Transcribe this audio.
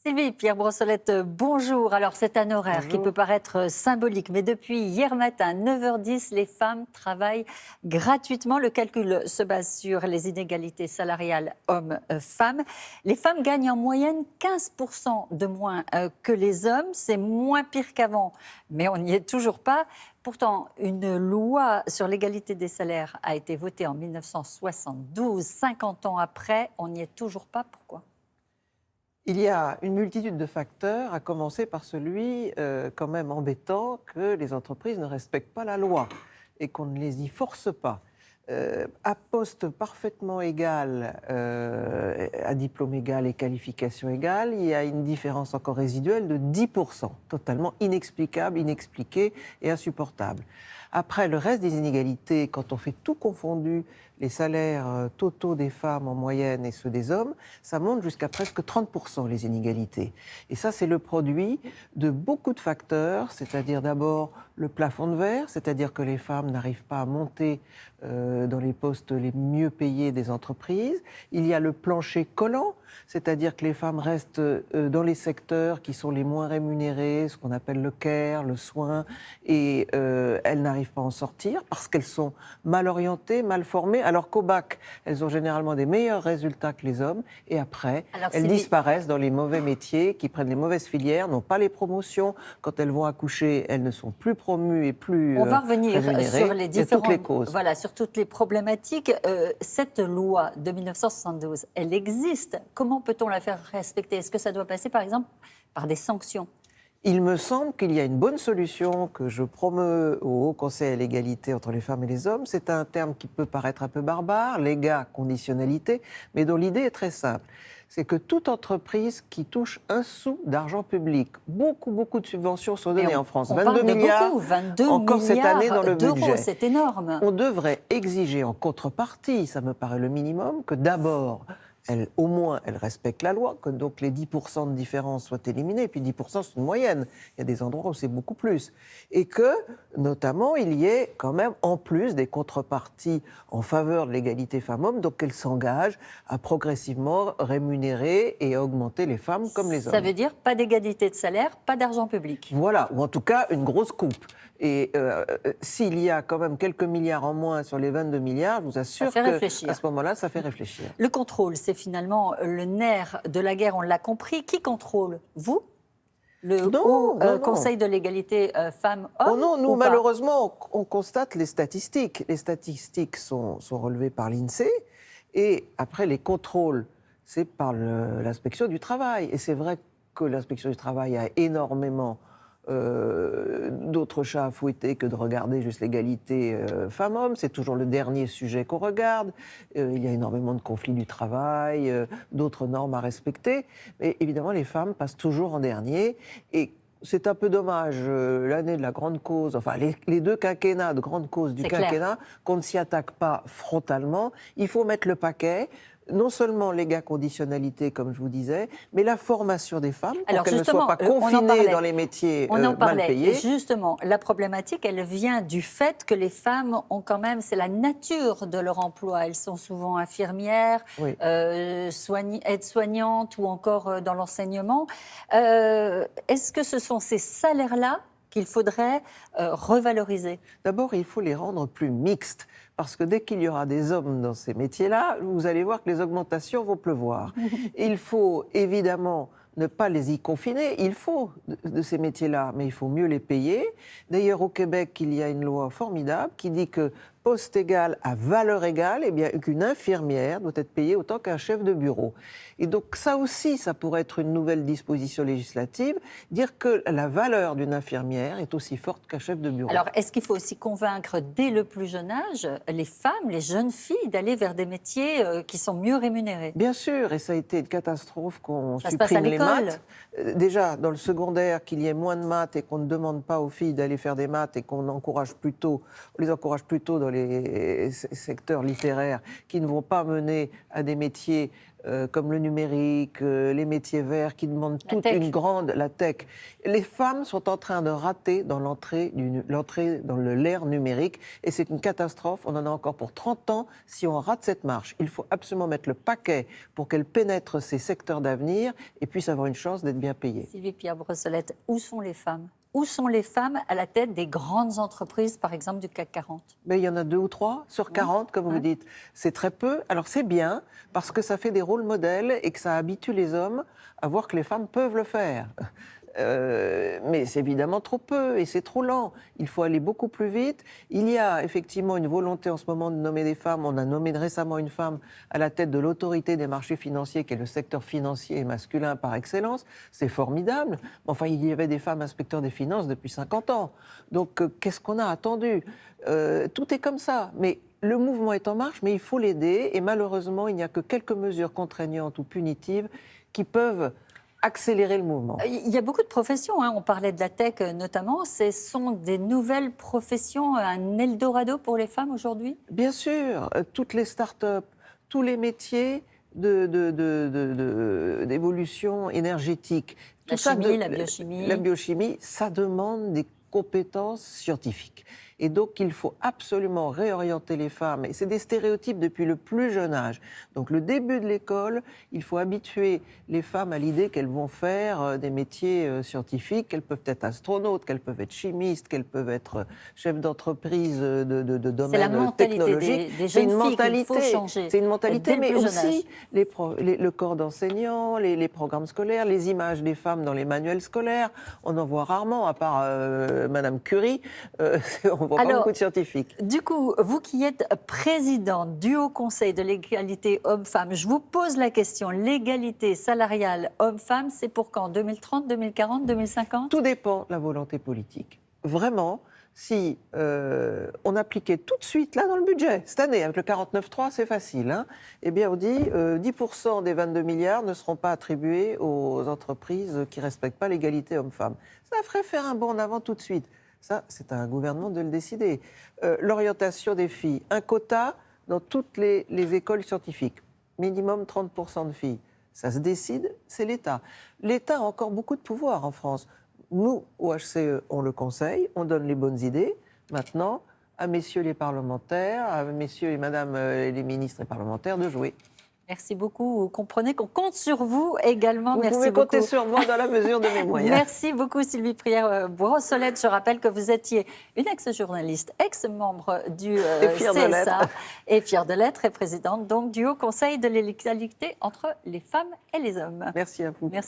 Sylvie, Pierre Brossolette, bonjour. Alors, c'est un horaire qui Bonjour. peut paraître symbolique, mais depuis hier matin, 9h10, les femmes travaillent gratuitement. Le calcul se base sur les inégalités salariales hommes-femmes. Les femmes gagnent en moyenne 15% de moins que les hommes. C'est moins pire qu'avant, mais on n'y est toujours pas. Pourtant, une loi sur l'égalité des salaires a été votée en 1972. 50 ans après, on n'y est toujours pas. Pourquoi ? Il y a une multitude de facteurs, à commencer par celui quand même embêtant que les entreprises ne respectent pas la loi et qu'on ne les y force pas. À poste parfaitement égal, à diplôme égal et qualification égale, il y a une différence encore résiduelle de 10%, totalement inexplicable, inexpliquée et insupportable. Après, le reste des inégalités, quand on fait tout confondu, les salaires totaux des femmes en moyenne et ceux des hommes, ça monte jusqu'à presque 30% les inégalités. Et ça, c'est le produit de beaucoup de facteurs, c'est-à-dire d'abord le plafond de verre, c'est-à-dire que les femmes n'arrivent pas à monter dans les postes les mieux payés des entreprises. Il y a le plancher collant, c'est-à-dire que les femmes restent dans les secteurs qui sont les moins rémunérés, ce qu'on appelle le care, le soin, et elles n'arrivent pas à en sortir parce qu'elles sont mal orientées, mal formées, alors qu'au bac, elles ont généralement des meilleurs résultats que les hommes, et après, elles disparaissent dans les mauvais métiers, qui prennent les mauvaises filières, n'ont pas les promotions. Quand elles vont accoucher, elles ne sont plus promues et plus On va revenir sur les différentes, toutes les causes. Voilà, sur toutes les problématiques. Cette loi de 1972, elle existe. Comment peut-on la faire respecter ? Est-ce que ça doit passer, par exemple, par des sanctions ? Il me semble qu'il y a une bonne solution que je promeus au Haut Conseil à l'égalité entre les femmes et les hommes. C'est un terme qui peut paraître un peu barbare, légat conditionnalité, mais dont l'idée est très simple. C'est que toute entreprise qui touche un sou d'argent public, beaucoup de subventions sont données en France, 22 milliards, beaucoup, 22 encore cette année dans le budget. C'est énorme. On devrait exiger en contrepartie, ça me paraît le minimum, que d'abord, au moins, elle respecte la loi, que donc les 10% de différence soient éliminés, et puis 10% c'est une moyenne, il y a des endroits où c'est beaucoup plus. Et que, notamment, il y ait quand même, en plus, des contreparties en faveur de l'égalité femmes-hommes, donc qu'elle s'engage à progressivement rémunérer et à augmenter les femmes comme les hommes. Ça veut dire pas d'égalité de salaire, pas d'argent public. Voilà, ou en tout cas une grosse coupe. Et s'il y a quand même quelques milliards en moins sur les 22 milliards, je vous assure qu'à ce moment-là, ça fait réfléchir. Le contrôle, c'est finalement le nerf de la guerre, on l'a compris. Qui contrôle ? Vous ? Le Haut Conseil de l'égalité femmes-hommes ? Oh non, nous, malheureusement, on constate les statistiques. Les statistiques sont relevées par l'INSEE. Et après, les contrôles, c'est par l'inspection du travail. Et c'est vrai que l'inspection du travail a énormément d'autres chats à fouetter que de regarder juste l'égalité femmes-hommes. C'est toujours le dernier sujet qu'on regarde. Il y a énormément de conflits du travail, d'autres normes à respecter. Mais évidemment, les femmes passent toujours en dernier. Et c'est un peu dommage, l'année de la grande cause, enfin les deux quinquennats de grande cause du quinquennat, qu'on ne s'y attaque pas frontalement. Il faut mettre le paquet. Non seulement l'égal conditionnalité, comme je vous disais, mais la formation des femmes, pour qu'elles ne soient pas confinées dans les métiers mal payés. Justement, la problématique, elle vient du fait que les femmes ont quand même, c'est la nature de leur emploi. Elles sont souvent infirmières, oui. aides-soignantes ou encore dans l'enseignement. Est-ce que ce sont ces salaires-là qu'il faudrait revaloriser ? D'abord, il faut les rendre plus mixtes. Parce que dès qu'il y aura des hommes dans ces métiers-là, vous allez voir que les augmentations vont pleuvoir. Il faut évidemment ne pas les y confiner. Il faut de ces métiers-là, mais il faut mieux les payer. D'ailleurs, au Québec, il y a une loi formidable qui dit que poste égal à valeur égale, eh bien, qu'une infirmière doit être payée autant qu'un chef de bureau. Et donc ça aussi, ça pourrait être une nouvelle disposition législative, dire que la valeur d'une infirmière est aussi forte qu'un chef de bureau. Alors, est-ce qu'il faut aussi convaincre dès le plus jeune âge les femmes, les jeunes filles, d'aller vers des métiers qui sont mieux rémunérés ? Bien sûr, et ça a été une catastrophe qu'on supprime les maths. Déjà, dans le secondaire, qu'il y ait moins de maths et qu'on ne demande pas aux filles d'aller faire des maths et qu'on les encourage plutôt dans les secteurs littéraires qui ne vont pas mener à des métiers comme le numérique, les métiers verts qui demandent La toute tech. une grande... La tech. Les femmes sont en train de rater dans l'entrée dans l'ère numérique et c'est une catastrophe. On en a encore pour 30 ans si on rate cette marche. Il faut absolument mettre le paquet pour qu'elles pénètrent ces secteurs d'avenir et puissent avoir une chance d'être bien payées. Sylvie Pierre Brossolette, où sont les femmes? Où sont les femmes à la tête des grandes entreprises, par exemple du CAC 40? Mais il y en a 2 ou 3 sur 40, comme vous dites. C'est très peu. Alors c'est bien, parce que ça fait des rôles modèles et que ça habitue les hommes à voir que les femmes peuvent le faire. Mais c'est évidemment trop peu et c'est trop lent. Il faut aller beaucoup plus vite. Il y a effectivement une volonté en ce moment de nommer des femmes. On a nommé récemment une femme à la tête de l'autorité des marchés financiers, qui est le secteur financier masculin par excellence. C'est formidable. Enfin, il y avait des femmes inspecteurs des finances depuis 50 ans. Donc, qu'est-ce qu'on a attendu? Tout est comme ça. Mais le mouvement est en marche, mais il faut l'aider. Et malheureusement, il n'y a que quelques mesures contraignantes ou punitives qui peuvent accélérer le mouvement. Il y a beaucoup de professions, hein. On parlait de la tech notamment. Ce sont des nouvelles professions, un Eldorado pour les femmes aujourd'hui? Bien sûr, toutes les start-up, tous les métiers d'évolution énergétique. La tout ça chimie, la biochimie. La biochimie, ça demande des compétences scientifiques. Et donc, il faut absolument réorienter les femmes. Et c'est des stéréotypes depuis le plus jeune âge. Donc, le début de l'école, il faut habituer les femmes à l'idée qu'elles vont faire des métiers scientifiques, qu'elles peuvent être astronautes, qu'elles peuvent être chimistes, qu'elles peuvent être chefs d'entreprise de domaine technologique. Des jeunes filles qu'il faut changer. C'est une mentalité, dès le mais plus jeune aussi le corps d'enseignants, les programmes scolaires, les images des femmes dans les manuels scolaires. On en voit rarement, à part Madame Curie. On voit pas beaucoup de scientifiques. Du coup, vous qui êtes présidente du Haut Conseil de l'égalité homme-femme, je vous pose la question, l'égalité salariale homme-femme, c'est pour quand? 2030, 2040, 2050? Tout dépend de la volonté politique. Vraiment, si on appliquait tout de suite, là dans le budget, cette année, avec le 49.3, c'est facile, hein, eh bien on dit 10% des 22 milliards ne seront pas attribués aux entreprises qui ne respectent pas l'égalité homme-femme. Ça ferait faire un bond en avant tout de suite. Ça, c'est à un gouvernement de le décider. L'orientation des filles, un quota dans toutes les écoles scientifiques, minimum 30% de filles. Ça se décide, c'est l'État. L'État a encore beaucoup de pouvoir en France. Nous, au HCE, on le conseille, on donne les bonnes idées. Maintenant, à messieurs les parlementaires, à messieurs et madame les ministres et parlementaires de jouer. Merci beaucoup. Vous comprenez qu'on compte sur vous également. Vous pouvez compter sur moi dans la mesure de mes moyens. Merci beaucoup Sylvie Pierre Brossolette. Je rappelle que vous étiez une ex-journaliste, ex-membre du CSA et fière de l'être et présidente donc du Haut Conseil de l'égalité entre les femmes et les hommes. Merci à vous. Merci à vous.